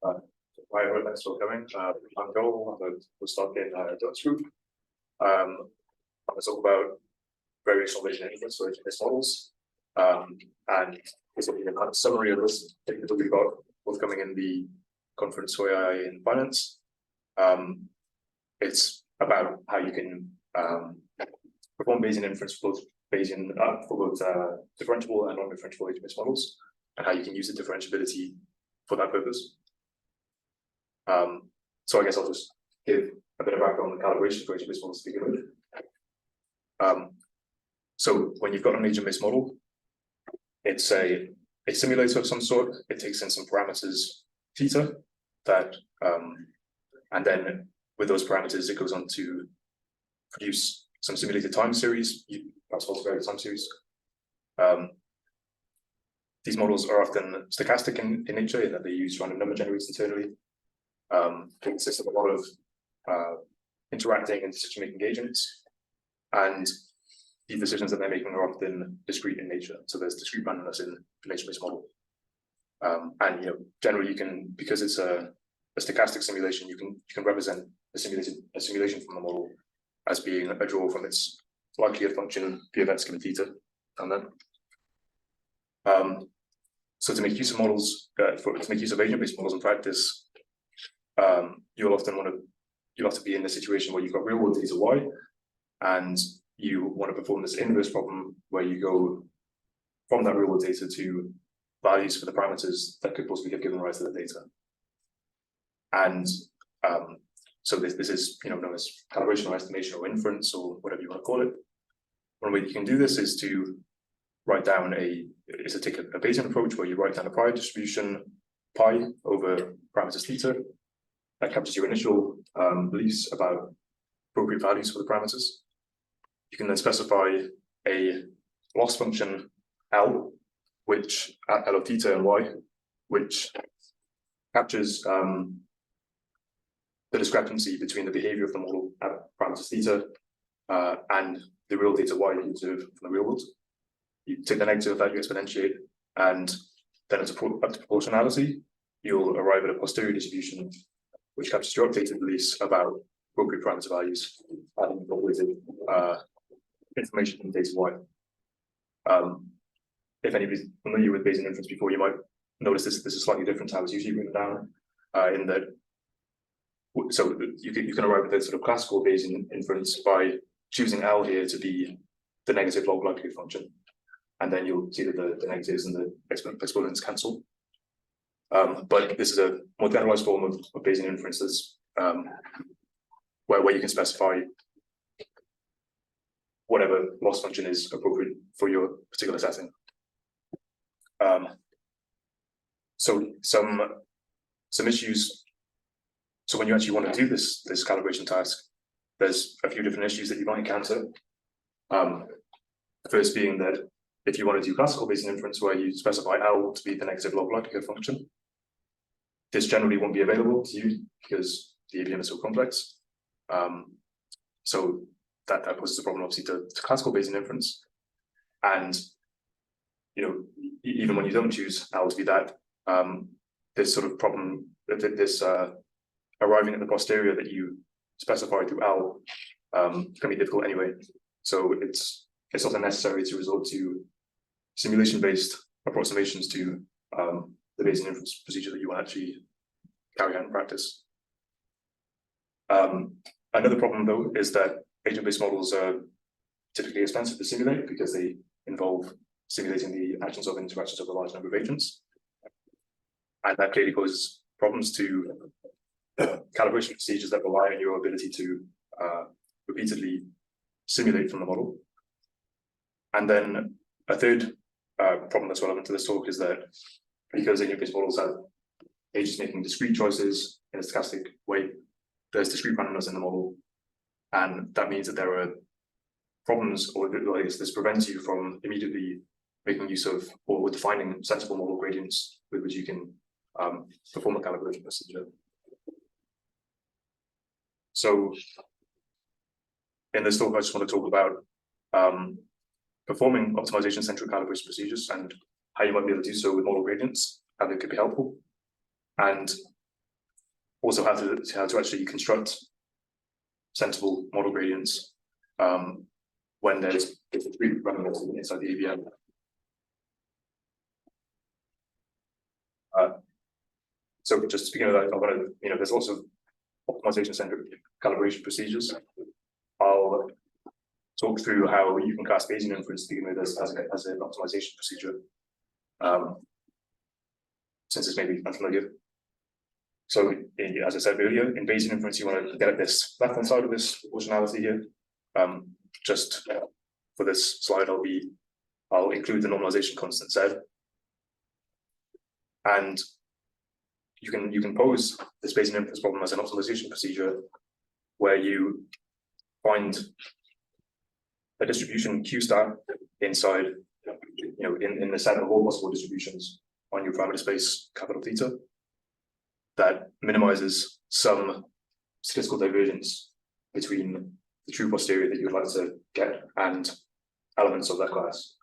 Hi, everyone, thanks for coming. I'm Joel. We'll start in Dutch group. I'm going to talk about variational Bayesian inference for HMS models. And this will be a kind of summary of this that we've got forthcoming in the conference for AI in finance. It's about how you can perform Bayesian inference for both differentiable and non-differentiable HMS models, and how you can use the differentiability for that purpose. So I guess I'll just give a bit of background on the calibration for HMS models to begin with. So when you've got an HMS model, it's a simulator of some sort. It takes in some parameters theta that, and then with those parameters, it goes on to produce some simulated time series, perhaps also various time series. These models are often stochastic in nature, in that they use random number generators internally. They consist of a lot of interacting and decision-making agents, and the decisions that they're making are often discrete in nature. So there's discrete randomness in an HMS model, and generally you can, because it's a stochastic simulation, you can represent a simulation from the model as being a draw from its likelihood function p of x given theta, and then so to make use of models, to make use of agent-based models in practice, you'll have to be in a situation where you've got real world data y, and you want to perform this inverse problem where you go from that real world data to values for the parameters that could possibly have given rise to the data. And so this is known as calibration or estimation or inference or whatever you want to call it. One way you can do this is to write down take a Bayesian approach where you write down a prior distribution pi over parameters theta that captures your initial beliefs about appropriate values for the parameters. You can then specify a loss function L, which L of theta and y, which captures the discrepancy between the behavior of the model at parameters theta and the real data y that you observe from the real world. You take the negative of that, you exponentiate, and then up to proportionality, you'll arrive at a posterior distribution which captures your updated beliefs about appropriate parameter values and incorporated information from data y. If anybody's familiar with Bayesian inference before, you might notice this is slightly different to how it's usually written down, in that so you can arrive at a sort of classical Bayesian inference by choosing L here to be the negative log likelihood function, and then you'll see that the negatives and the exponents cancel. But this is a more generalized form of Bayesian inferences, where you can specify whatever loss function is appropriate for your particular setting. So some issues. So when you actually want to do this calibration task, there's a few different issues that you might encounter. The first being that if you want to do classical Bayesian inference where you specify L to be the negative log likelihood function, this generally won't be available to you because the APM is so complex. So that poses a problem obviously to classical Bayesian inference. And even when you don't choose L to be that, this sort of problem, this arriving at the posterior that you specify through L can be difficult anyway. So it's often necessary to resort to simulation-based approximations to the Bayesian inference procedure that you want to actually carry out in practice. Another problem, though, is that agent-based models are typically expensive to simulate because they involve simulating the actions of interactions of a large number of agents. And that clearly poses problems to calibration procedures that rely on your ability to repeatedly simulate from the model. And then a third problem that's relevant to this talk is that because agent-based models have agents making discrete choices in a stochastic way, there's discrete randomness in the model. And that means that there are problems, or I guess this prevents you from immediately making use of or defining sensible model gradients with which you can perform a calibration procedure. So in this talk, I just want to talk about performing optimization-centric calibration procedures and how you might be able to do so with model gradients, how they could be helpful. And also how to actually construct sensible model gradients when there's three parameters inside the AVM. So just to begin with, I want to, there's lots of optimization-centric calibration procedures. I'll talk through how you can cast Bayesian inference to begin with as an optimization procedure, since it's maybe unfamiliar. So, as I said earlier, in Bayesian inference, you want to get at this left-hand side of this proportionality here. Just for this slide, I'll include the normalization constant Z, and you can pose this Bayesian inference problem as an optimization procedure where you find a distribution Q star inside, in the set of all possible distributions on your parameter space capital theta that minimizes some statistical divergence between the true posterior that you would like to get and elements of that class.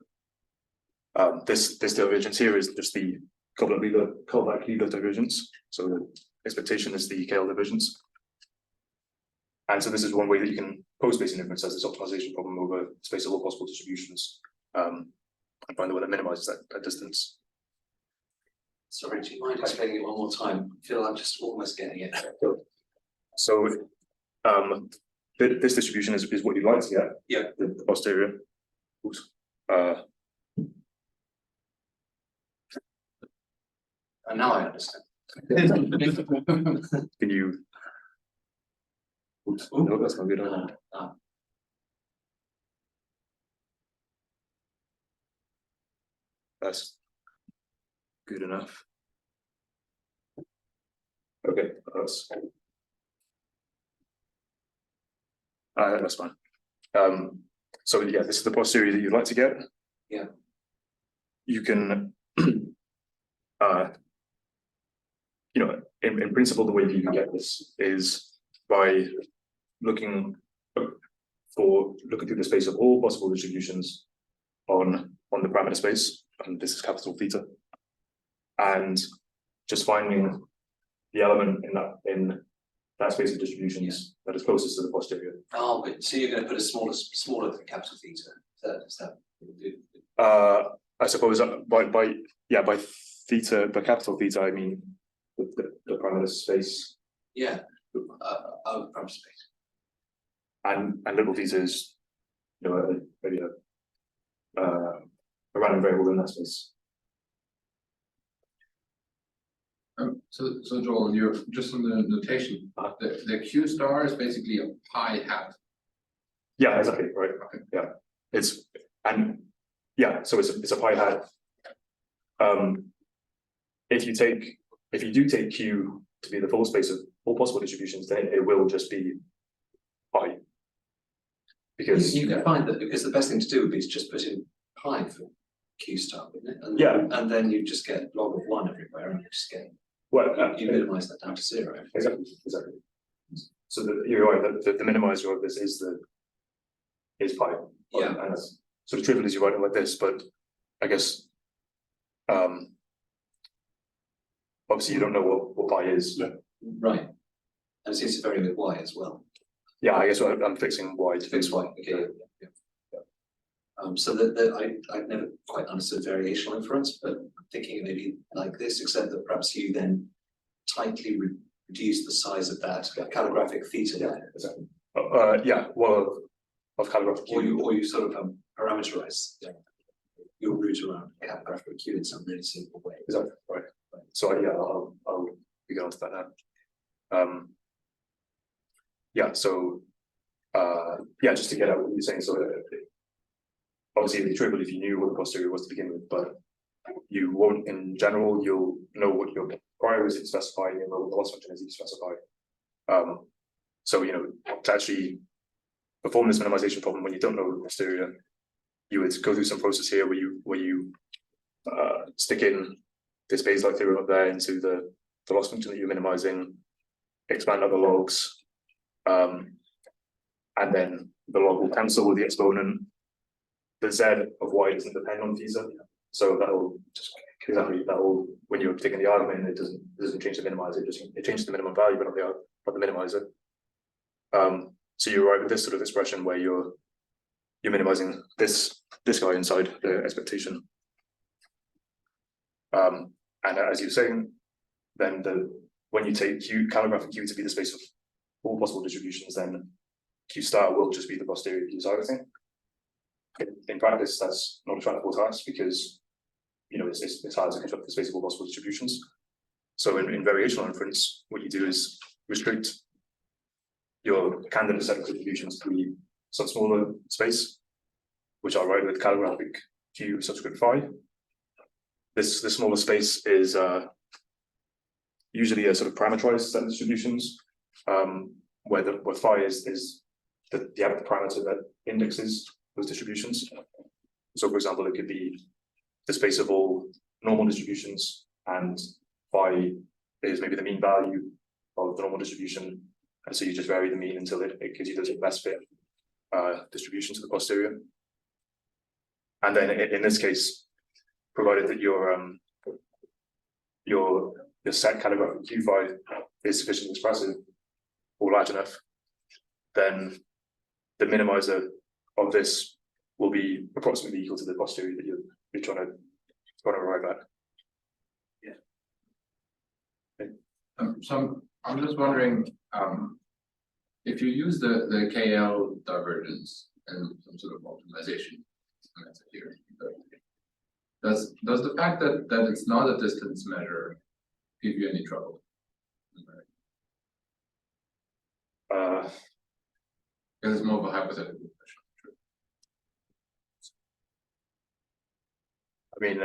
This divergence here is just the Kullback-Leibler divergence. So the expectation is the KL divergence. And so this is one way that you can pose Bayesian inference as this optimization problem over space of all possible distributions, and find the way that minimizes that distance. Sorry, do you mind explaining it one more time? I feel I'm just almost getting it. So this distribution is what you'd like to get. Yeah. The posterior. Oops. And now I understand. Can you? Oops. No, that's not good. That's good enough. Okay, that's fine. So yeah, this is the posterior that you'd like to get. Yeah. You can, in principle, the way that you can get this is by looking through the space of all possible distributions on the parameter space, and this is capital theta, and just finding the element in that space of distributions that is closest to the posterior. Oh, but so you're going to put a smaller than capital theta. Is that what you do? I suppose by theta, by capital theta, I mean the parameter space. Yeah. Parameter space. And little theta is, maybe a random variable in that space. So Joel, you're just on the notation. The Q star is basically a pi hat. Yeah, exactly. Right. Okay. Yeah, so it's a pi hat. If you do take Q to be the full space of all possible distributions, then it will just be pi. Because you can find that, because the best thing to do would be to just put in pi for Q star, wouldn't it? And then you just get log of 1 everywhere, and you just get you minimize that down to 0. Exactly. So you're right that the minimizer of this is pi. Yeah. And that's sort of trivial as you write it like this, but I guess obviously you don't know what pi is. Yeah. Right. And it seems to vary with y as well. Yeah, I guess I'm fixing y to fix y. Okay. Yeah. So I've never quite understood variational inference, but I'm thinking it maybe like this, except that perhaps you then tightly reduce the size of that calligraphic theta. Yeah, exactly. Of calligraphic Q. Or you sort of parameterize your route around calligraphic Q in some really simple way. Exactly. Right. So yeah, I'll get onto that now. Just to get out what you're saying, so obviously it'd be trivial if you knew what the posterior was to begin with, but you won't in general. You'll know what your prior is to specify, and you'll know what the loss function is to specify. So to actually perform this minimization problem when you don't know the posterior, you would go through some process here where you stick in this Bayes-like theorem up there into the loss function that you're minimizing, expand out the logs, and then the log will cancel with the exponent. The z of y doesn't depend on theta, so that will just exactly that all, when you're taking the argument, it doesn't change the minimizer, it changes the minimum value, but not the minimizer. So you're right with this sort of expression where you're minimizing this guy inside the expectation. And as you were saying, then when you take calligraphic Q to be the space of all possible distributions, then Q star will just be the posterior Q star thing. In practice, that's not a tractable task because it's hard to construct the space of all possible distributions. So in variational inference, what you do is restrict your candidate set of distributions to be some smaller space, which I'll write with calligraphic Q subscript phi. This smaller space is usually a sort of parameterized set of distributions, where phi is the parameter that indexes those distributions. So, for example, it could be the space of all normal distributions, and phi is maybe the mean value of the normal distribution, and so you just vary the mean until it gives you the best fit distribution to the posterior. And then in this case, provided that your set calligraphic Q phi is sufficiently expressive or large enough, then the minimizer of this will be approximately equal to the posterior that you're trying to arrive at. So I'm just wondering, if you use the KL divergence and some sort of optimization method here, does the fact that it's not a distance measure give you any trouble? Because it's more of a hypothetical question. I mean,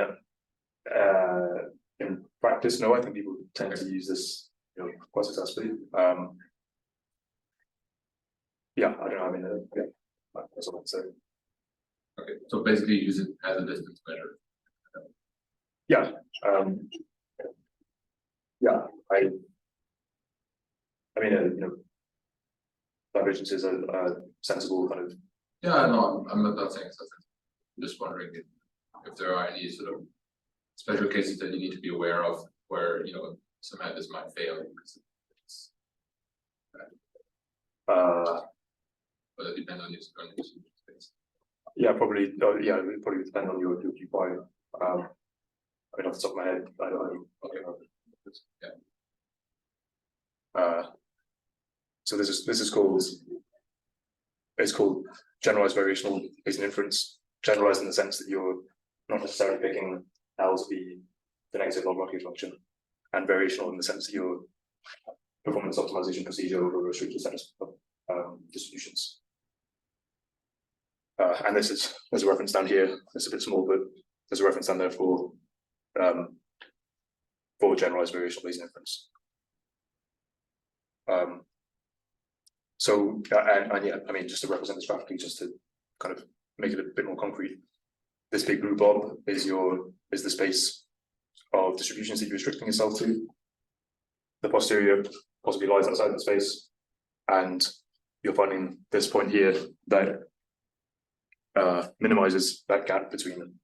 in practice, no, I think people tend to use this, quite successfully. Yeah, I don't know. I mean, yeah, that's all I'd say. Okay, so basically use it as a distance measure. Yeah, yeah. I mean, divergence is a sensible kind of. Yeah, no, I'm not saying something. I'm just wondering if there are any sort of special cases that you need to be aware of where somehow this might fail because it's but it depends on your space. Yeah, probably. Yeah, it would probably depend on your Q phi. I mean, off the top of my head, I don't. Yeah. So this is called. It's called generalized variational Bayesian inference. Generalized in the sense that you're not necessarily picking L to be the negative log-Rockian function, and variational in the sense that you're performing this optimization procedure over a restricted set of distributions. And there's a reference down here. It's a bit small, but there's a reference down there for generalized variational Bayesian inference. So yeah, I mean, just to represent this graphically, just to kind of make it a bit more concrete, this big blue blob is the space of distributions that you're restricting yourself to. The posterior possibly lies outside the space, and you're finding this point here that minimizes that gap between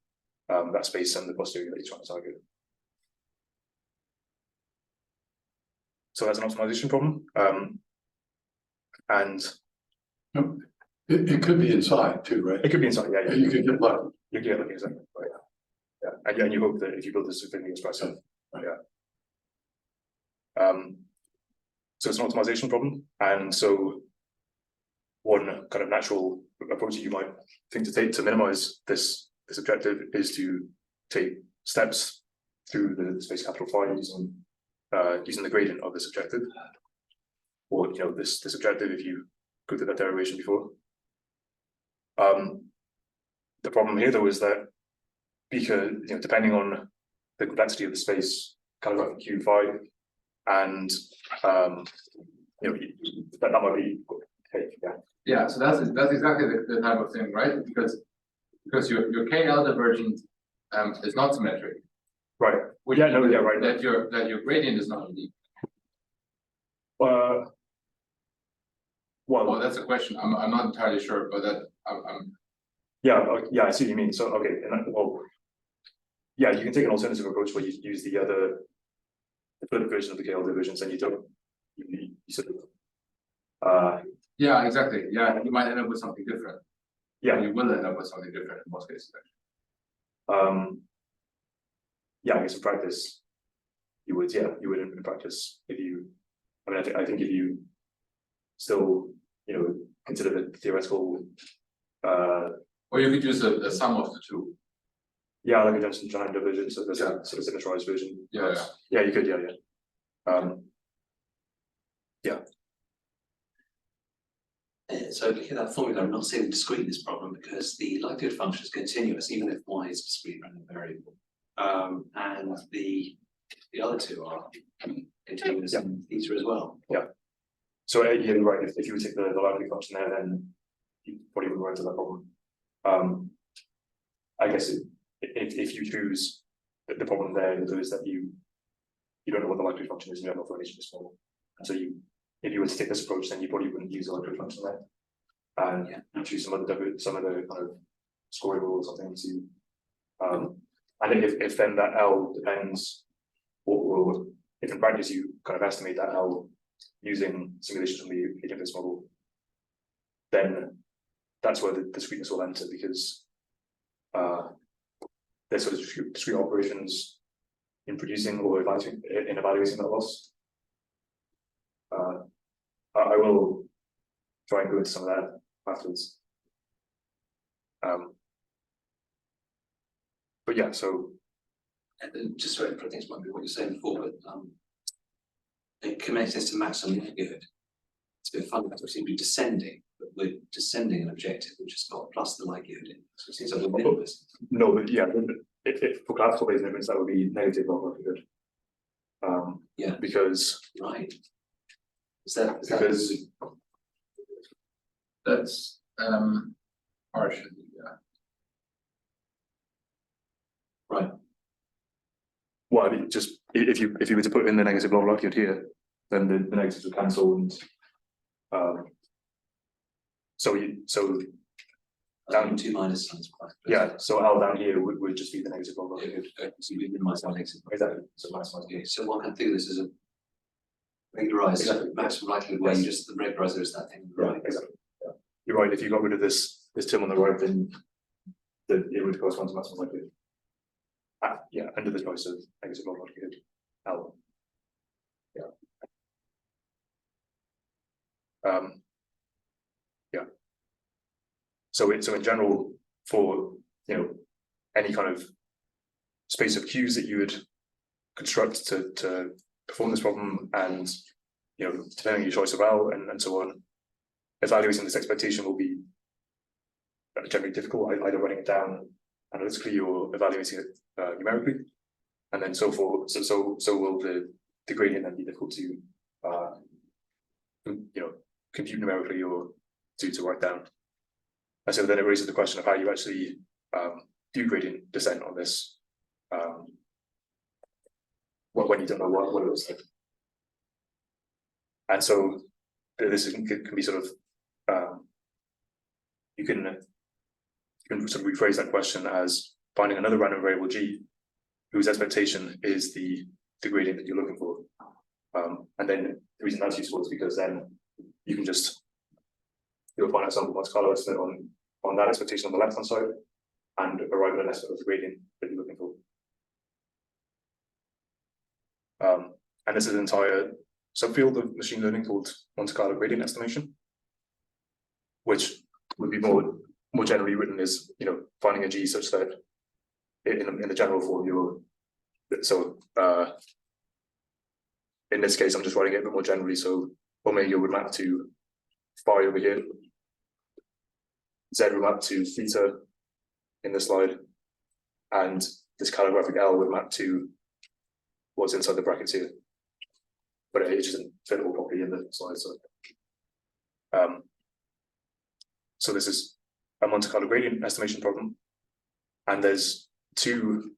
that space and the posterior that you're trying to target. So that's an optimization problem. And it could be inside too, right? it could be inside, yeah. You could get lucky. You get lucky, exactly. Right. Yeah. And you hope that if you build this sufficiently expressive, Right. Yeah. So it's an optimization problem, and so one kind of natural approach that you might think to take to minimize this objective is to take steps through the space capital phi using the gradient of this objective, or this objective if you go through that derivation before. The problem here though is that because depending on the complexity of the space, calligraphic Q phi, and that might be Yeah, so that's exactly the type of thing, right? Because your KL divergent is not symmetric. Right. Which Yeah, no, yeah, right. That your gradient is not unique. Well, Well, that's a question. I'm not entirely sure, but that I'm yeah, I see what you mean. So okay, Yeah, you can take an alternative approach where you use the flipped version of the KL divergence, and you don't you sort of Yeah, exactly. Yeah, you might end up with something different. yeah. You will end up with something different in most cases. Yeah, I guess in practice, you would in practice if you. I mean, I think if you still consider the theoretical. Or you could use the sum of the two. Yeah, like a Jensen giant divergence, so there's Yeah. a sort of symmetrized version. Yeah. Yeah, you could. Yeah. So looking at that formula, I'm not saying discrete in this problem because the likelihood function is continuous, even if y is a discrete random variable. And the other two are continuous in theta as well. So yeah, you're right. If you would take the likelihood function there, then you probably wouldn't run into that problem. I guess if you choose the problem there is that you don't know what the likelihood function is, and you have no formation this model. And so if you were to take this approach, then you probably wouldn't use the likelihood function there. And you choose some of the kind of scoring rule or something to and if then that L depends, or if in practice you kind of estimate that L using simulations from the Inference model, then that's where the discreteness will enter, because there's sort of discrete operations in producing or evaluating that loss. I will try and go into some of that afterwards. But yeah, so And just sorry, I think this might be what you're saying before, but it connects this to maximum likelihood. It's a bit funny because we seem to be descending, but we're descending an objective which has got plus the likelihood in. So it seems like we're minimalist. no, but yeah, if for classical Bayesian inference, that would be negative log likelihood. Yeah. Because Right. Is that because That's partially, yeah. right? well, I mean, just if you were to put in the negative log likelihood here, then the negatives would cancel, and so Down 2 minus sounds quite. yeah, so L down here would just be the negative log Yeah, likelihood. good. So we minimize our negative. Exactly. So maximize. Okay, so one can think of this as a regularized Exactly. maximum likelihood where you just the regularizer is that thing. Yeah, exactly. Yeah. You're right. If you got rid of this term on the right, then it would correspond to maximum likelihood. Yeah, under the choice of negative log likelihood L. Yeah. Yeah. So in general, for any kind of space of Q's that you would construct to perform this problem, and depending on your choice of L and so on, evaluating this expectation will be generally difficult, either writing it down analytically or evaluating it numerically, and then so forth. So will the gradient then be difficult to compute numerically or to write down. And so then it raises the question of how you actually do gradient descent on this when you don't know what it looks like. And so this can be sort of you can sort of rephrase that question as finding another random variable G whose expectation is the gradient that you're looking for. And then the reason that's useful is because then you can just find out some Monte Carlo estimate on that expectation on the left hand side and arrive at an estimate of the gradient that you're looking for. And this is an entire subfield of machine learning called Monte Carlo gradient estimation, which would be more generally written as finding a G such that in the general form in this case I'm just writing it a bit more generally. So omega would map to phi over here, Z would map to theta in this slide, and this calligraphic L would map to what's inside the brackets here. But it just doesn't fit all properly in the slide. So this is a Monte Carlo gradient estimation problem, and there's two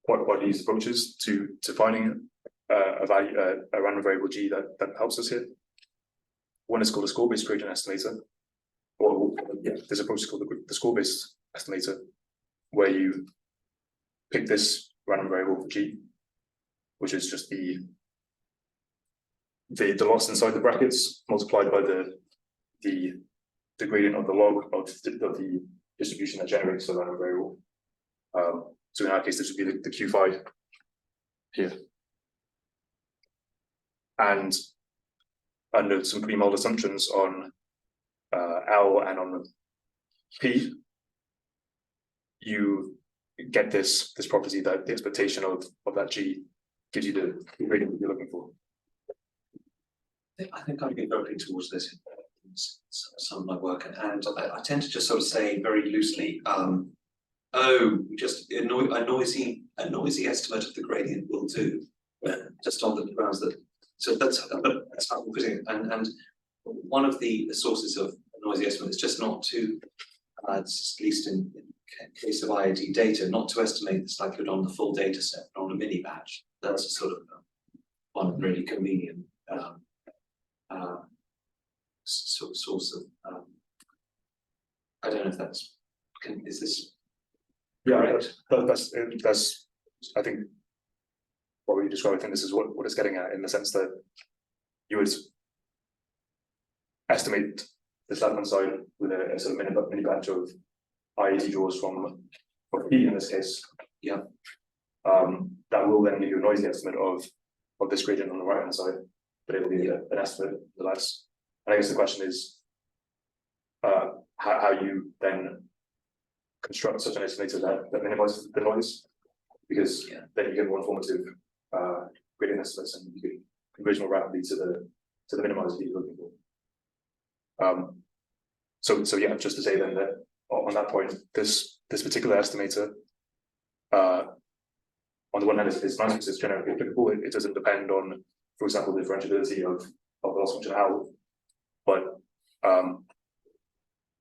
what these approaches to finding a random variable G that helps us here. One is called a score-based gradient estimator. This approach is called the score-based estimator, where you pick this random variable for G, which is just the loss inside the brackets multiplied by the gradient of the log of the distribution that generates the random variable. So in our case, this would be the Q phi here. And under some pre-mold assumptions on L and on P, you get this property that the expectation of that G gives you the gradient that you're looking for. I think I'd be working towards this in some of my work, and I tend to just sort of say very loosely, just a noisy estimate of the gradient will do, just on the grounds that. So that's how I'm putting it. And one of the sources of a noisy estimate is just not to, at least in case of IID data, not to estimate this likelihood on the full data set, on a mini batch. That's a sort of one really convenient source of. I don't know if that's. Is this? Yeah, correct? that's I think what we described. I think this is what it's getting at, in the sense that you would estimate this left-hand side with a sort of mini batch of IID draws from P in this case. Yeah. That will then give you a noisy estimate of this gradient on the right-hand side, but it will be an estimate nonetheless. And I guess the question is how you then construct such an estimator that minimizes the noise, because then you get more informative gradient estimates, and you can converge more rapidly to the minimizer that you're looking for. So yeah, just to say then that on that point, this particular estimator, on the one hand, it's nice because it's generally applicable. It doesn't depend on, for example, the differentiability of the loss function L, but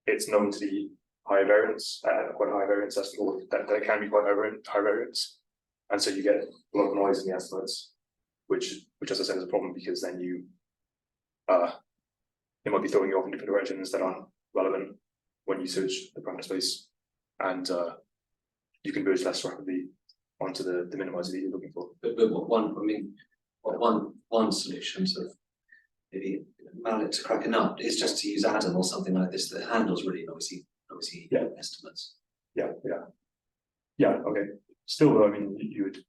it's known to be high variance, quite a high variance estimate, that it can be quite high variance, and so you get a lot of noise in the estimates, which as I said is a problem, because then you it might be throwing you off in different directions that aren't relevant when you search the parameter space, and you converge less rapidly onto the minimizer that you're looking for. But one solution, sort of maybe mallet to crack a nut, is just to use Adam or something like this that handles really noisy estimates. Yeah. Okay. Still, though, I mean, you would,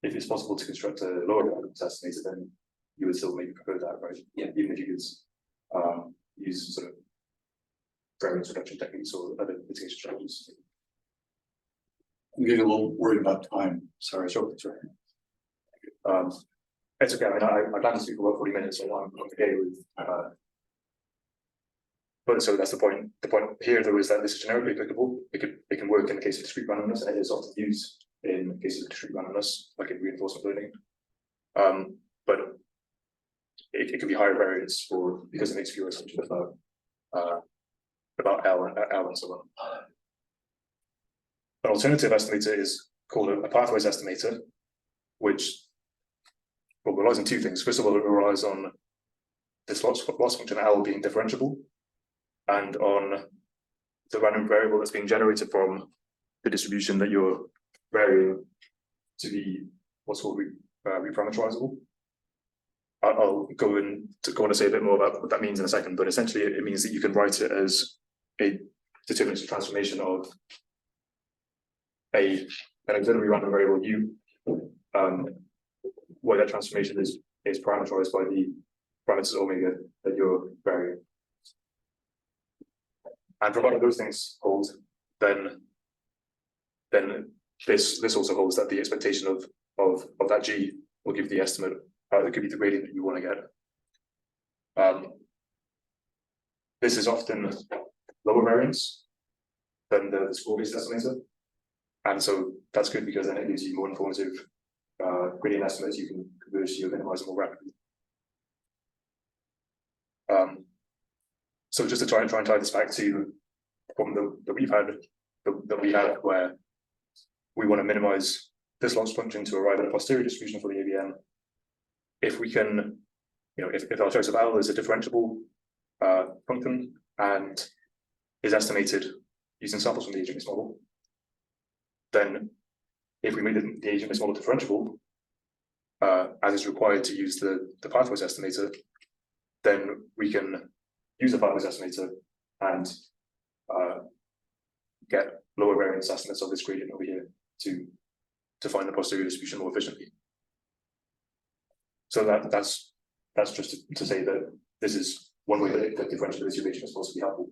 if it's possible to construct a lower variance estimator, then you would still maybe prefer that, right? Yeah. Even if you could use sort of variance reduction techniques or other mitigation strategies. I'm getting a little worried about time. Sorry. It's okay. I mean, I plan to speak for about 40 minutes, so I'm okay with. But so that's the point. The point here, though, is that this is generically applicable. It can work in the case of discrete randomness, and it is often used in cases of discrete randomness, like in reinforcement learning. But it can be higher variance because it makes fewer assumptions about L and so on. An alternative estimator is called a pathways estimator, which relies on two things. First of all, it relies on this loss function L being differentiable, and on the random variable that's being generated from the distribution that you're varying to be what's called reparameterizable. I'll go on to say a bit more about what that means in a second, but essentially it means that you can write it as a deterministic transformation of an auxiliary random variable U, where that transformation is parameterized by the parameters omega that you're varying. And provided those things hold, then this also holds that the expectation of that G will give the estimate. It could be the gradient that you want to get. This is often lower variance than the score-based estimator, and so that's good because then it gives you more informative gradient estimates. You can converge to your minimizer more rapidly. So just to try and tie this back to the problem that we had where we want to minimize this loss function to arrive at a posterior distribution for the ABN. If we can, if our choice of L is a differentiable function and is estimated using samples from the agent-based model, then if we made the agent-based model differentiable, as is required to use the pathways estimator, then we can use the pathways estimator and get lower variance estimates of this gradient over here to find the posterior distribution more efficiently. So that's just to say that this is one way that differentiability of agent is supposed to be helpful.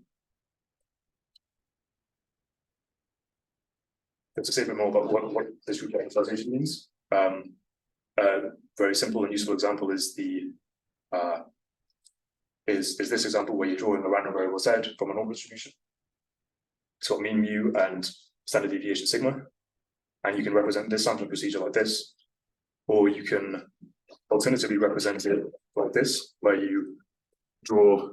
To say a bit more about what this group generalization means, very simple and useful example is is this example where you're drawing a random variable z from a normal distribution. It's got mean mu and standard deviation sigma, and you can represent this sampling procedure like this, or you can alternatively represent it like this, where you draw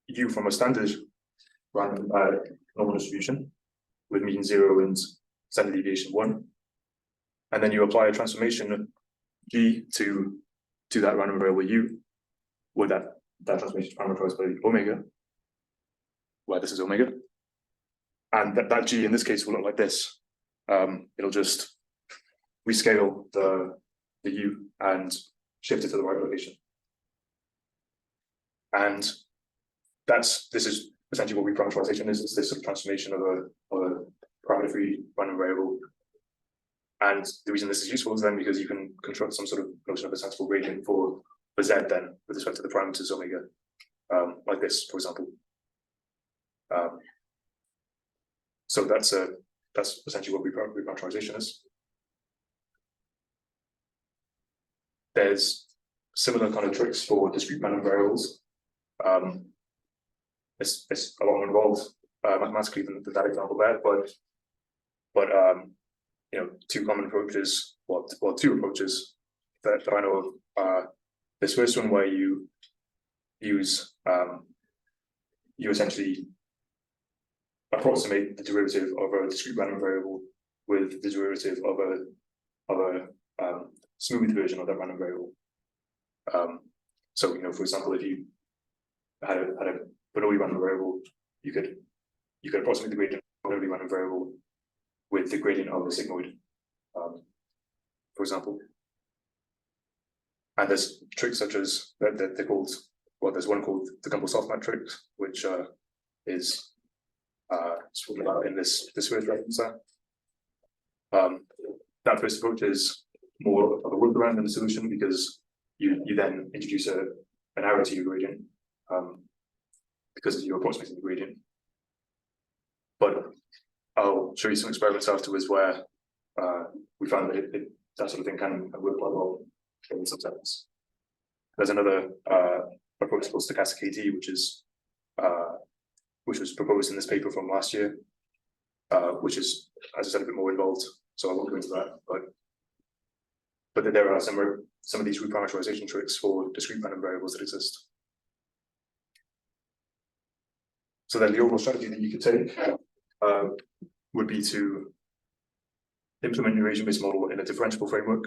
u from a standard random normal distribution with mean 0 and standard deviation 1, and then you apply a transformation g to that random variable u, where that transformation is parameterized by omega, where this is omega, and that g in this case will look like this. It'll just rescale the u and shift it to the right location, and this is essentially what reparameterization is. It's this sort of transformation of a parameter-free random variable. And the reason this is useful is then because you can construct some sort of notion of a sensible gradient for z then with respect to the parameters omega, like this, for example. So that's essentially what reparameterization is. There's similar kind of tricks for discrete random variables. It's a lot more involved mathematically than that example there, but you know, two common approaches, two approaches that I know of. This first one where you use you essentially approximate the derivative of a discrete random variable with the derivative of a smooth version of that random variable. So you know, for example, if you had a Bernoulli random variable, you could approximate the gradient of a Bernoulli random variable with the gradient of the sigmoid, for example. And there's tricks such as that they're called, well, there's one called the Gumbel softmax trick, which is spoken about in this first reference there. That first approach is more of a workaround than a solution, because you then introduce an error to your gradient because you're approximating the gradient. But I'll show you some experiments afterwards where we found that that sort of thing can work quite well in some settings. There's another approach called stochastic KT, which was proposed in this paper from last year, which is, as I said, a bit more involved, so I won't go into that. But there are some of these reparameterization tricks for discrete random variables that exist. So then the overall strategy that you could take would be to implement your Bayesian-based model in a differentiable framework,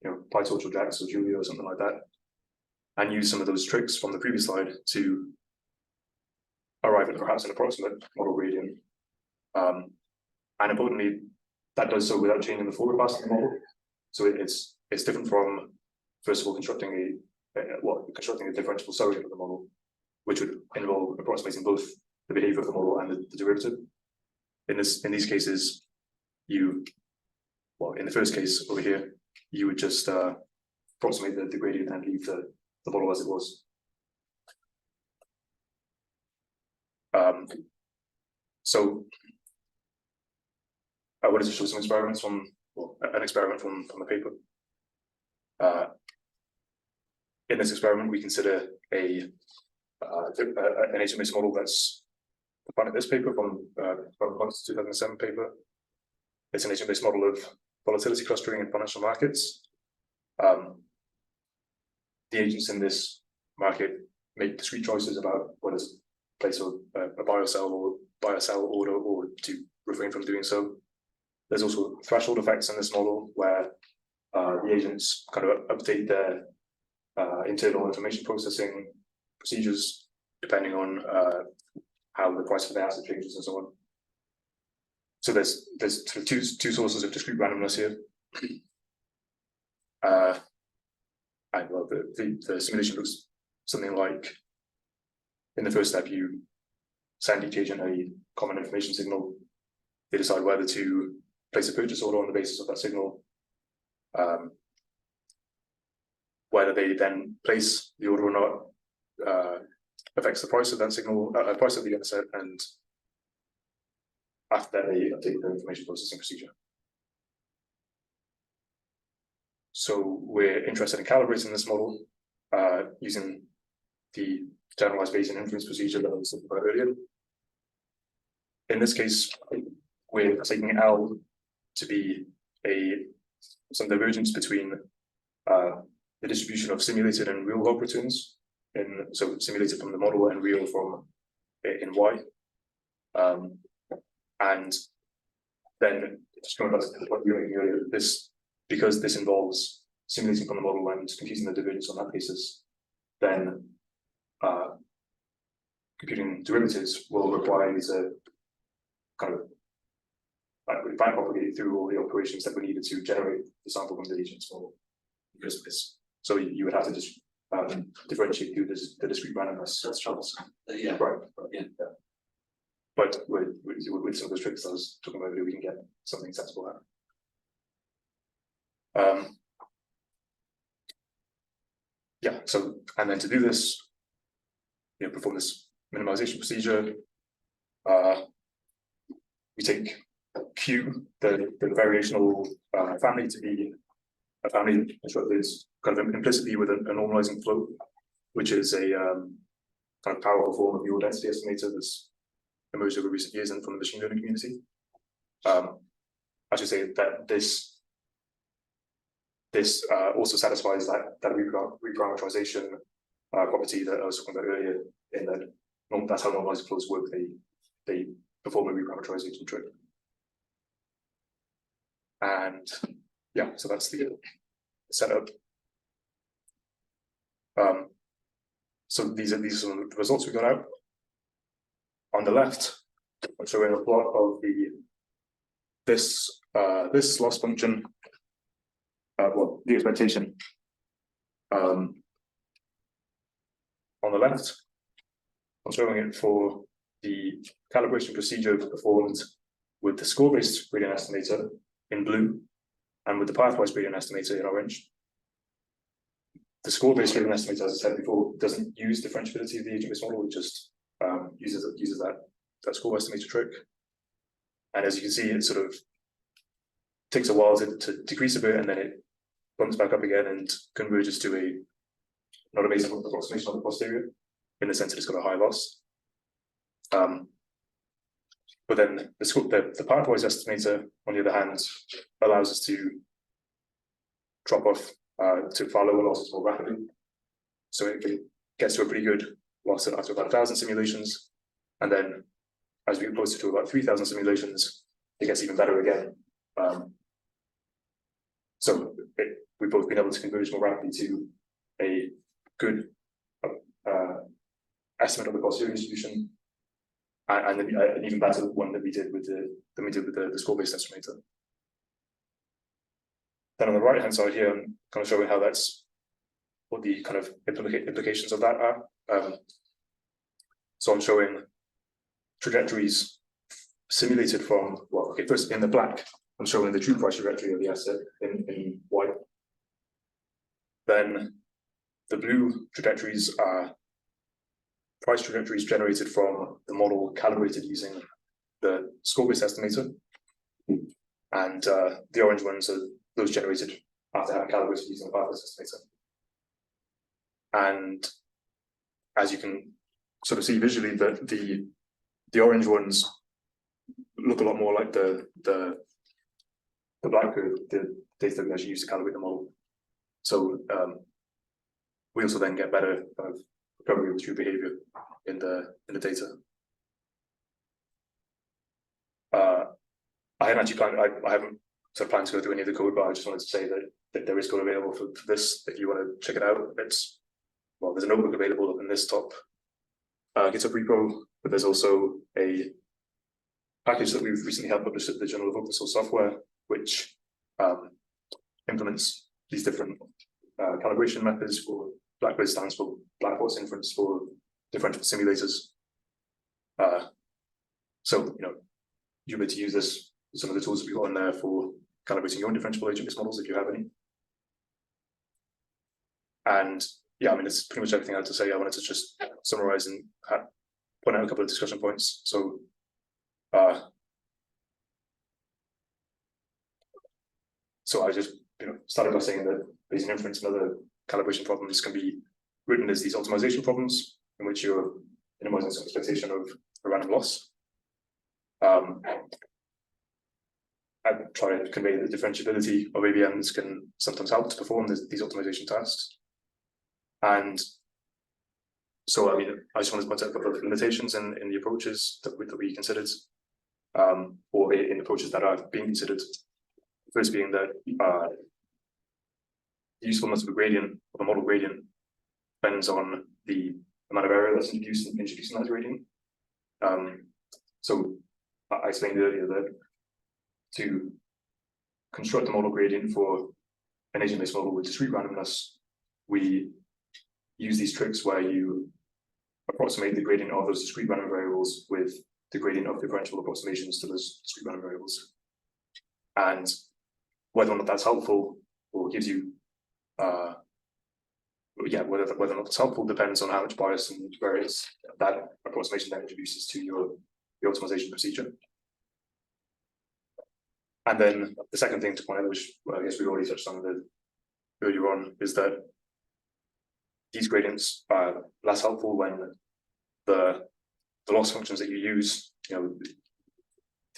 you know, PyTorch or JAX or Julia or something like that, and use some of those tricks from the previous slide to arrive at perhaps an approximate model gradient. And importantly, that does so without changing the full capacity of the model. So it's different from, first of all, constructing a differentiable surrogate of the model, which would involve approximating both the behavior of the model and the derivative. In these cases, in the first case over here, you would just approximate the gradient and leave the model as it was. So I wanted to show some experiments an experiment from the paper. In this experiment, we consider an agent-based model that's part of this paper from the 2007 paper. It's an agent-based model of volatility clustering in financial markets. The agents in this market make discrete choices about whether to place a buy or sell order or to refrain from doing so. There's also threshold effects in this model where the agents kind of update their internal information processing procedures depending on how the price of the asset changes and so on. So there's sort of two sources of discrete randomness here. And well, the simulation looks something like, in the first step, you send each agent a common information signal. They decide whether to place a purchase order on the basis of that signal. Whether they then place the order or not affects the price of that signal, price of the asset, and after that they update the information processing procedure. So we're interested in calibrating this model using the generalized Bayesian inference procedure that I was talking about earlier. In this case, we're taking L to be some divergence between the distribution of simulated and real log returns, so simulated from the model and real from in Y. And then just going back to what you were making earlier, because this involves simulating from the model and computing the divergence on that basis, then computing derivatives will require you to kind of back propagate through all the operations that were needed to generate the sample from the agents model because of this. So you would have to just differentiate through the discrete randomness channels. Yeah. Right. Yeah. But with some of those tricks I was talking about, we can get something sensible out. Yeah. So and then to do this, perform this minimization procedure. We take Q, the variational family, to be a family constructed kind of implicitly with a normalizing float, which is a kind of powerful form of your density estimator that's emerged over recent years and from the machine learning community. I should say that this also satisfies that reparameterization property that I was talking about earlier, in that that's how normalizing floats work. They perform a reparameterization trick. And yeah, so that's the setup. So these are some of the results we got out. On the left, I'm showing a plot of this loss function. Well, the expectation. On the left, I'm showing it for the calibration procedure performed with the score-based gradient estimator in blue and with the pathwise gradient estimator in orange. The score-based gradient estimator, as I said before, doesn't use differentiability of the agent-based model. It just uses that score estimator trick. And as you can see, it sort of takes a while to decrease a bit, and then it bumps back up again and converges to not a basic approximation of the posterior, in the sense that it's got a high loss. But then the pathwise estimator, on the other hand, allows us to drop off to far lower losses more rapidly. So it gets to a pretty good loss after about 1,000 simulations. And then as we get closer to about 3,000 simulations, it gets even better again. So we've both been able to converge more rapidly to a good estimate of the posterior distribution, and an even better one that we did with the score-based estimator. Then on the right-hand side here, I'm kind of showing how what the kind of implications of that are. So I'm showing trajectories simulated from, well, okay, first in the black, I'm showing the true price trajectory of the asset in white. Then the blue trajectories are price trajectories generated from the model calibrated using the score-based estimator. And the orange ones are those generated after having calibrated using the pathwise estimator. And as you can sort of see visually, that the orange ones look a lot more like the black curve, the data that we actually use to calibrate the model. So we also then get better kind of recovery of the true behavior in the data. I haven't sort of planned to go through any of the code, but I just wanted to say that there is code available for this if you want to check it out. There's a notebook available in this top GitHub repo, but there's also a package that we've recently had published at the Journal of Open Source Software, which implements these different calibration methods for BLACKBIRD stands for black box inference for differential simulators. So you'll be able to use this, some of the tools that we've got in there for calibrating your own differentiable agent-based models if you have any. And yeah, I mean, it's pretty much everything I had to say. I wanted to just summarize and point out a couple of discussion points. So I just started by saying that Bayesian inference and other calibration problems can be written as these optimization problems in which you're minimizing some expectation of a random loss. I try to convey that the differentiability of ABMs can sometimes help to perform these optimization tasks. And so, I mean, I just wanted to point out a couple of limitations in the approaches that we considered, or in approaches that are being considered. First being that the usefulness of a gradient, of a model gradient, depends on the amount of error that's introduced in that gradient. So I explained earlier that to construct a model gradient for an agent-based model with discrete randomness, we use these tricks where you approximate the gradient of those discrete random variables with the gradient of differential approximations to those discrete random variables. And whether or not that's helpful or gives you, whether or not it's helpful depends on how much bias and variance that approximation then introduces to your optimization procedure. And then the second thing to point out, which I guess we already touched on earlier on, is that these gradients are less helpful when the loss functions that you use,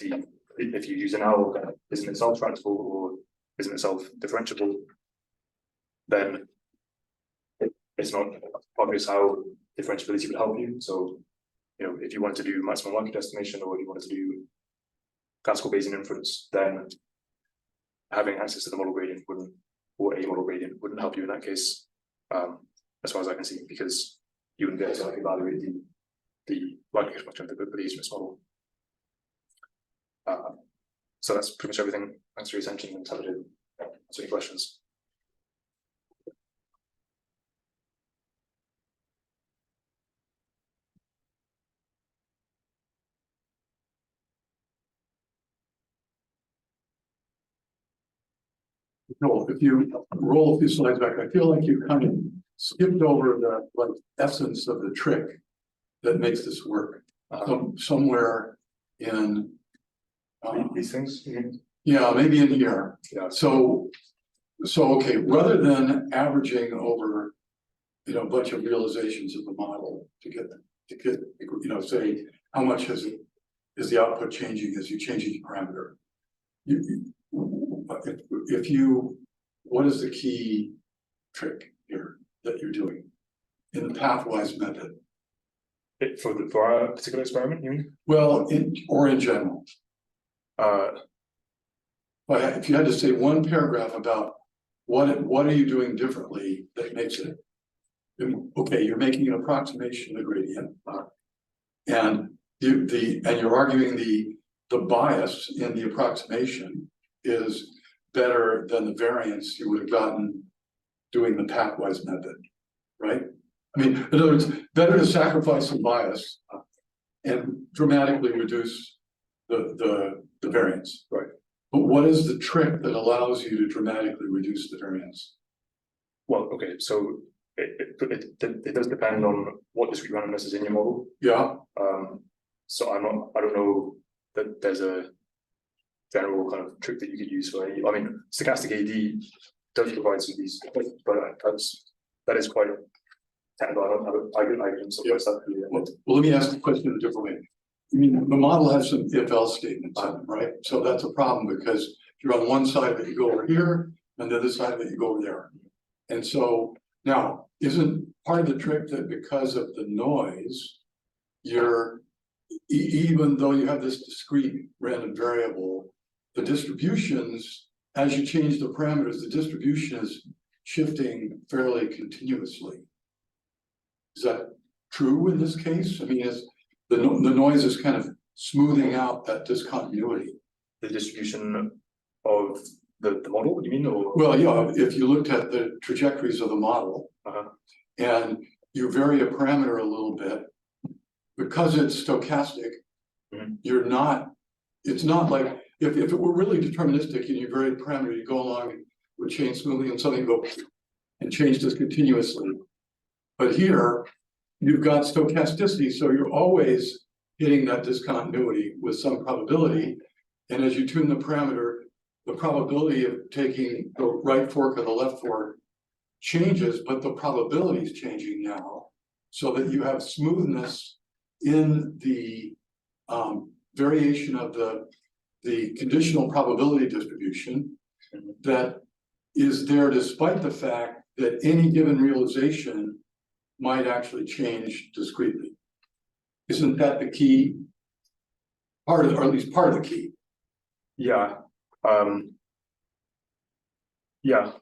if you use an L that isn't itself tractable or isn't itself differentiable, then it's not obvious how differentiability would help you. So, if you wanted to do maximum likelihood estimation, or if you wanted to do classical Bayesian inference, then having access to the model gradient or a model gradient wouldn't help you in that case, as far as I can see, because you wouldn't be able to evaluate the likelihood function of the Bayesian model. So that's pretty much everything. Thanks for your attention, and happy to answer any questions. No, if you roll a few slides back, I feel like you kind of skipped over the essence of the trick that makes this work. Somewhere in These things? yeah, maybe in here. Yeah. So okay, rather than averaging over a bunch of realizations of the model to get say how much is the output changing as you change each parameter. What is the key trick here that you're doing in the pathwise method? For our particular experiment, you mean? Well, in general. But if you had to say one paragraph about what are you doing differently that makes it, okay, you're making an approximation of the gradient, and you're arguing the bias in the approximation is better than the variance you would have gotten doing the pathwise method, right? I mean, in other words, better to sacrifice some bias and dramatically reduce the variance. Right. But what is the trick that allows you to dramatically reduce the variance? Well, okay, so it does depend on what discrete randomness is in your model. Yeah. So I don't know that there's a general kind of trick that you could use for any. I mean, stochastic AD does provide some of these, but that is quite technical. I can summarize that. Well, let me ask the question a different way. I mean, the model has some if-else statements in it, right? So that's a problem because if you're on one side of it, you go over here, and the other side of it, you go over there. And so now, isn't part of the trick that because of the noise, even though you have this discrete random variable, the distributions, as you change the parameters, the distribution is shifting fairly continuously. Is that true in this case? I mean, the noise is kind of smoothing out that discontinuity. The distribution of the model, you mean, or? Well, yeah, if you looked at the trajectories of the model Uh-huh. and you vary a parameter a little bit, because it's stochastic, Mhm. it's not like, if it were really deterministic and you vary a parameter, you go along and would change smoothly and suddenly go and change discontinuously. But here, you've got stochasticity, so you're always hitting that discontinuity with some probability. And as you tune the parameter, the probability of taking the right fork or the left fork changes, but the probability is changing now, so that you have smoothness in the variation of the conditional probability distribution that is there despite the fact that any given realization might actually change discretely. Isn't that the key? Part of, or at least part of the key. Yeah. Yeah.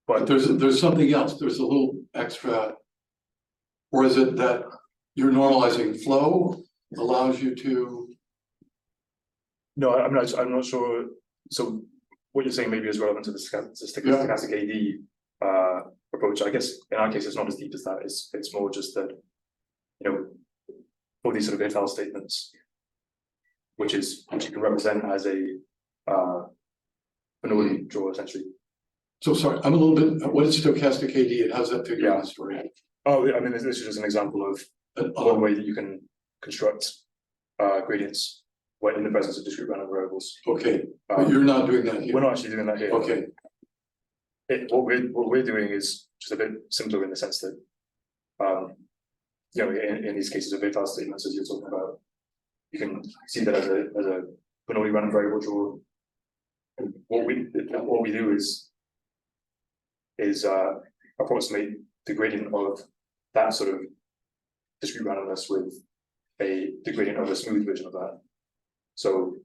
But there's something else, there's a little extra. Or is it that your normalizing flow allows you to? No, I'm not sure. So what you're saying maybe is relevant to the stochastic AD approach. I guess in our case, it's not as deep as that. It's more just that, you know, all these sort of if-else statements, which you can represent as a Bernoulli draw essentially. So sorry, I'm a little bit, what is stochastic AD and how's that figure in the story? Oh, I mean, this is just an example of one way that you can construct gradients when in the presence of discrete random variables. Okay, but you're not doing that here. We're not actually doing that here. Okay, What we're doing is just a bit simpler in the sense that, you know, in these cases of if-else statements, as you're talking about, you can see that as a Bernoulli random variable draw. And what we do is approximate the gradient of that sort of discrete randomness with the gradient of a smooth version of that. So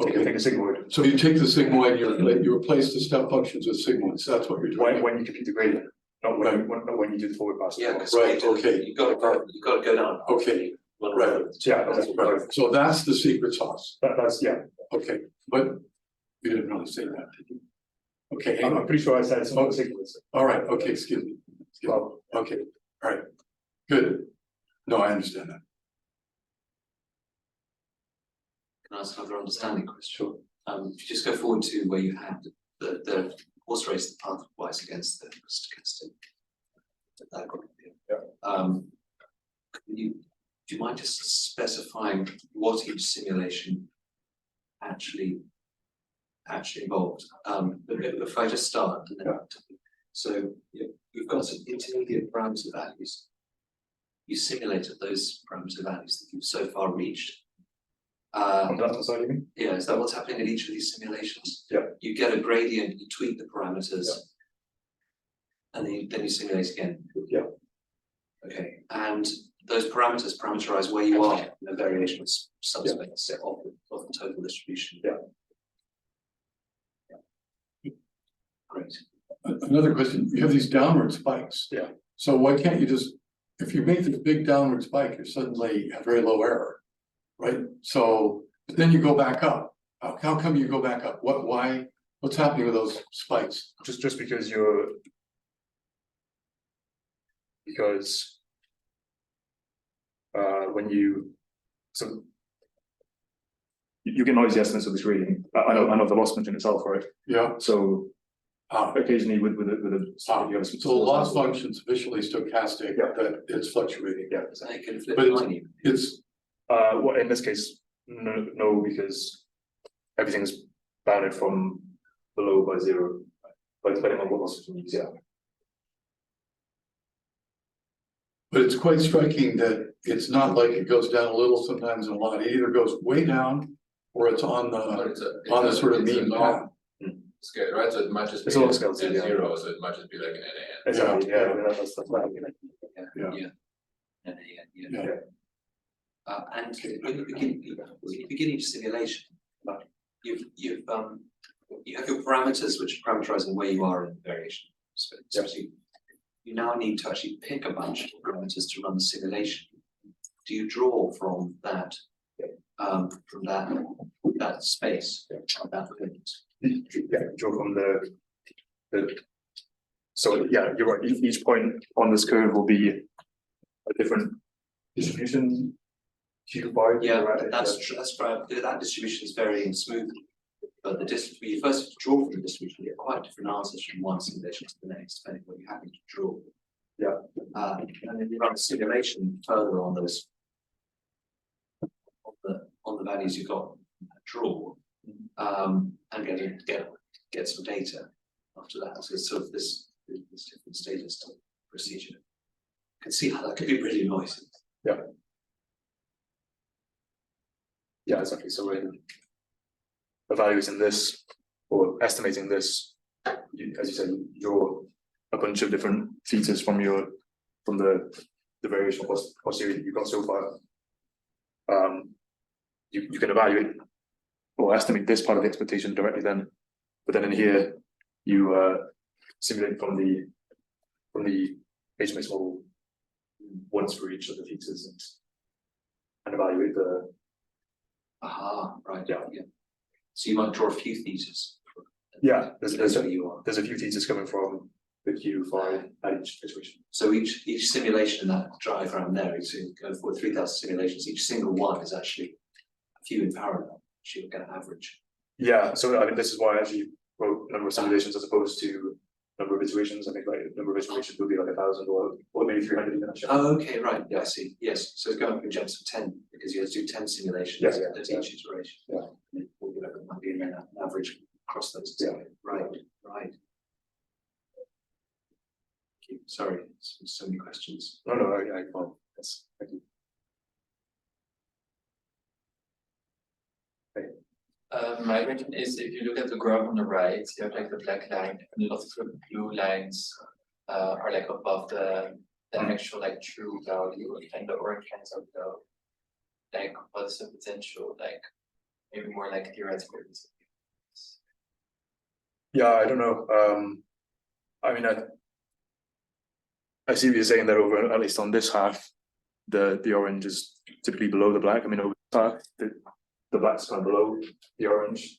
take a sigmoid. so you take the sigmoid and you replace the step functions with sigmoids, that's what you're doing. When you compute the gradient, not when you do the forward pass. Yeah, because Right, okay. you've got to go down. Okay, right. Yeah, that's Right, so that's the secret sauce. that's yeah. Okay, but you didn't really say that, did you? Okay, hang I'm on. pretty sure I said it's not sigmoids. All right, okay, excuse me. Well, Okay, all right, good. No, I understand that. Can I ask another understanding question? If you just go forward to where you had the horse race the pathwise against the stochastic diagram. Do you mind just specifying what each simulation actually involved? If I just start, and then so you've got some intermediate parameter values. You simulated those parameter values that you've so far reached. on the left hand side, you mean? Yeah, is that what's happening in each of these simulations? Yeah. You get a gradient, you tweak the parameters, and then you simulate again. Yeah. Okay, and those parameters parameterize where you are in a variation subspace of the total distribution. Yeah. Great. Another question, you have these downward spikes. Yeah. So why can't you just, if you make this big downward spike, you're suddenly at very low error, right? So but then you go back up. How come you go back up? Why, what's happening with those spikes? Just because when you get noisy estimates of this gradient. I know the loss function itself, right? Yeah. So occasionally with a you have So the loss function sufficiently stochastic that it's fluctuating. Yeah. So you can flip But the line even. It's, well, in this case, no, because everything is bounded from below by 0, but depending on what loss function you use, yeah. but it's quite striking that it's not like it goes down a little sometimes and a lot. It either goes way down or it's on the sort of mean path. Scale, right? So it might just be It's all at scaled, yeah. 0, so it might just be like an NAN. Exactly, yeah, I mean, that's what I mean. Yeah. And when you begin each simulation, you have your parameters which are parameterizing where you are in the variation. So you now need to actually pick a bunch of parameters to run the simulation. do you draw from that? From that space, that limit? Yeah, draw from the. So yeah, you're right. Each point on this curve will be a different distribution. Q5. Yeah, right? that's true. That's right. That distribution is very smooth. But when you first draw from the distribution, you get quite different answers from one simulation to the next, depending on what you happen to draw. Yeah. And then you run a simulation further on those on the values you got from that draw, and get some data after that. So it's sort of this different stages to procedure. You can see how that could be really noisy. Yeah. Yeah, exactly. So we're evaluating this or estimating this, as you said, you draw a bunch of different features from the variational posterior you've got so far. You can evaluate or estimate this part of the expectation directly then, but then in here you simulate from the Bayesian model once for each of the features and evaluate the. Aha, right. Yeah. So you might draw a few thetas. Yeah, there's where you are. a few features coming from the Q5 at each situation. So each simulation in that diagram there, so you go for 3,000 simulations, each single one is actually a few in parallel, so you'll get an average. Yeah, so I mean this is why I actually wrote number of simulations as opposed to number of iterations. I think like number of iterations would be like 1,000 or maybe 300 even actually. Oh, okay, right. Yeah, I see. Yes. So it's going up in jumps of 10 because you have to do 10 simulations Yeah, at each iteration. Yeah. And whatever it might be, and then an average across those. Yeah. Right. Thank you. Sorry, so many questions. No, I can't. Yes, thank you. My question is, if you look at the graph on the right, you have like the black line, and a lot of the blue lines are like above the actual like true value, and the orange lines are below. Like, what's the potential? Like, maybe more like theoretical. Yeah, I don't know. I mean, I see what you're saying that over at least on this half, the orange is typically below the black. I mean, over this half, the black's kind of below the orange.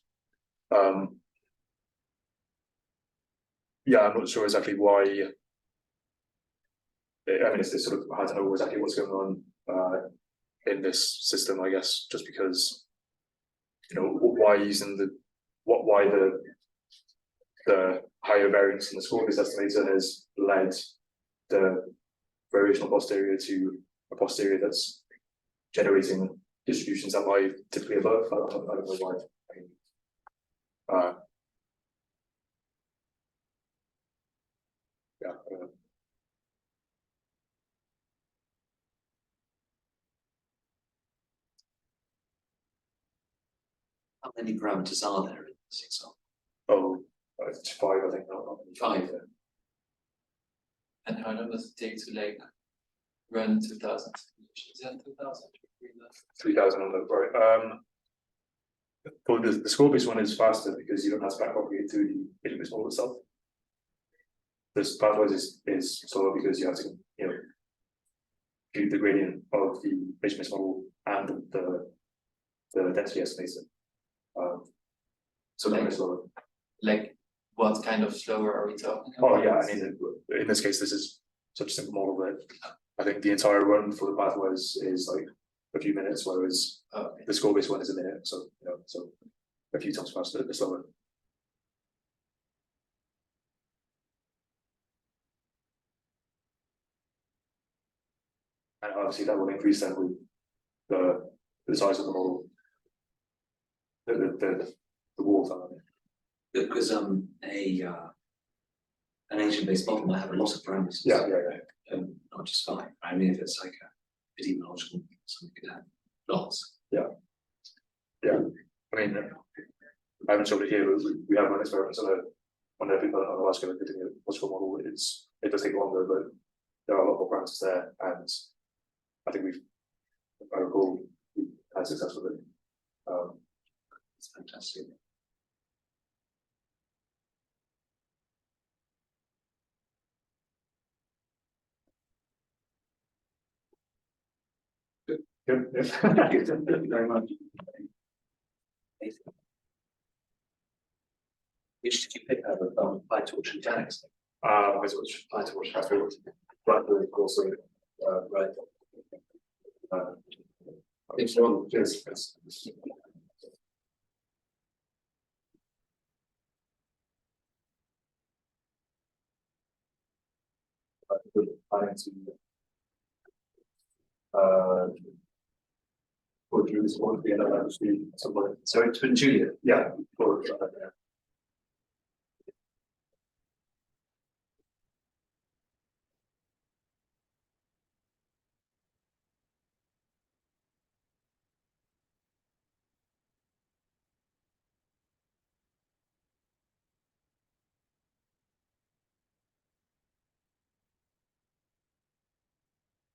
Yeah, I'm not sure exactly why. I mean, it's sort of hard to know exactly what's going on in this system, I guess, just because why using why the higher variance in the score-based estimator has led the variational posterior to a posterior that's generating distributions that lie typically above. I don't know why. Yeah. I don't know. How many parameters are there in this example? Oh, it's 5, I think. Not 5. And how long does it take to like run 2,000 simulations? Is that 2,000? 3,000 on the right. Well, the score-based one is faster because you don't have to backpropagate through the Bayesian model itself. This pathwise is slower because you have to, do the gradient of the Bayesian model and the density estimator. So that is slower. Like, what kind of slower are we talking Oh about? yeah, I mean, in this case, this is such a simple model that I think the entire run for the pathways is like a few minutes, whereas the score-based one is a minute. So so a few times faster, the slower. And obviously that will increase then with the size of the model, the wall time. Because an Asian-based model might have a lot of parameters. Yeah. Not just 5. I mean, if it's like a epidemiological, something could have lots. Yeah. I mean, I haven't showed it here, but we have run experiments on the people on Alaska with the epidemiological model. It does take longer, but there are a lot more parameters there, and I think if I recall, we had success with it. It's fantastic. Good. Good, yeah. Thank you very much. Which did you pick out of PyTorch and Janix? PyTorch, that's really, but also, Right. each one, cheers. Planning to for Julie, for the end of actually, somebody, So it's been Julia. yeah, for,